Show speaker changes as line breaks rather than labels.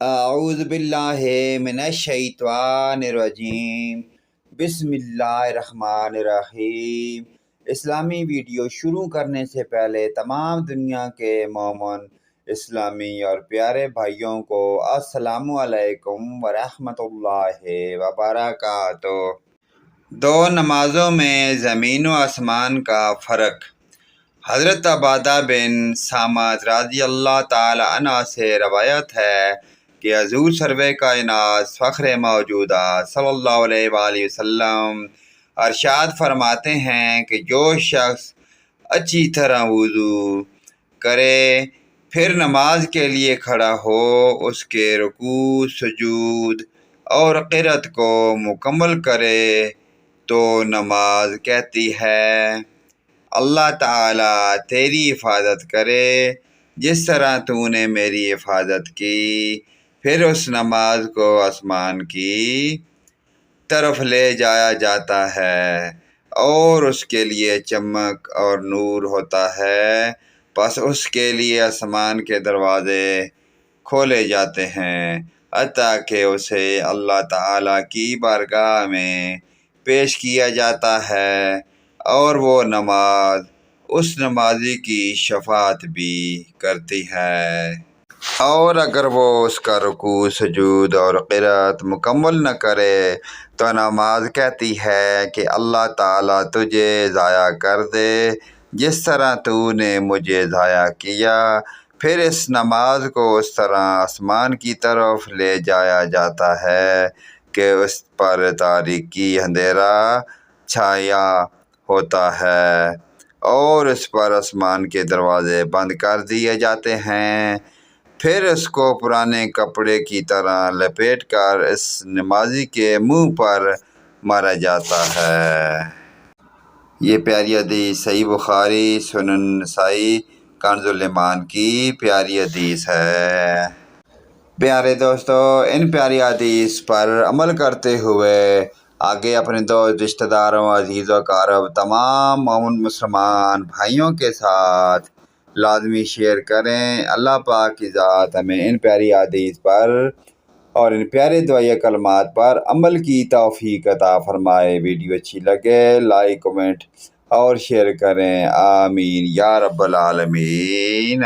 اعوذ باللہ من الشیطان الرجیم، بسم اللہ الرحمن الرحیم۔ اسلامی ویڈیو شروع کرنے سے پہلے تمام دنیا کے مومن اسلامی اور پیارے بھائیوں کو السلام علیکم ورحمۃ اللہ وبرکاتہ۔ دو نمازوں میں زمین و آسمان کا فرق۔ حضرت عبادہ بن صامت رضی اللہ تعالی عنہ سے روایت ہے کہ حضور سرور کائنات فخر موجودہ صلی اللہ علیہ وآلہ وسلم ارشاد فرماتے ہیں کہ جو شخص اچھی طرح وضو کرے پھر نماز کے لیے کھڑا ہو، اس کے رکوع، سجود اور قرأت کو مکمل کرے تو نماز کہتی ہے اللہ تعالیٰ تیری حفاظت کرے جس طرح تو نے میری حفاظت کی۔ پھر اس نماز کو آسمان کی طرف لے جایا جاتا ہے اور اس کے لیے چمک اور نور ہوتا ہے، پس اس کے لیے آسمان کے دروازے کھولے جاتے ہیں حتیٰ کہ اسے اللہ تعالیٰ کی بارگاہ میں پیش کیا جاتا ہے اور وہ نماز اس نمازی کی شفاعت بھی کرتی ہے، اور اگر وہ اس کا رکوع، سجود اور قرأت مکمل نہ کرے تو نماز کہتی ہے کہ اللہ تعالیٰ تجھے ضائع کر دے جس طرح تو نے مجھے ضائع کیا۔ پھر اس نماز کو اس طرح آسمان کی طرف لے جایا جاتا ہے کہ اس پر تاریکی اندھیرا چھایا ہوتا ہے اور اس پر آسمان کے دروازے بند کر دیے جاتے ہیں۔ پھر اس کو پرانے کپڑے کی طرح لپیٹ کر اس نمازی کے منہ پر مارا جاتا ہے۔ یہ پیاری حدیث صحیح بخاری، سنن نسائی، کنز الایمان کی پیاری حدیث ہے۔ پیارے دوستو، ان پیاری حدیث پر عمل کرتے ہوئے آگے اپنے دوست، رشتہ داروں، عزیز و اقارب، تمام مومن مسلمان بھائیوں کے ساتھ لازمی شیئر کریں۔ اللہ پاک کی ذات ہمیں ان پیاری حدیث پر اور ان پیارے دعائیہ کلمات پر عمل کی توفیق عطا فرمائے۔ ویڈیو اچھی لگے لائک، کمنٹ اور شیئر کریں، آمین یا رب العالمین۔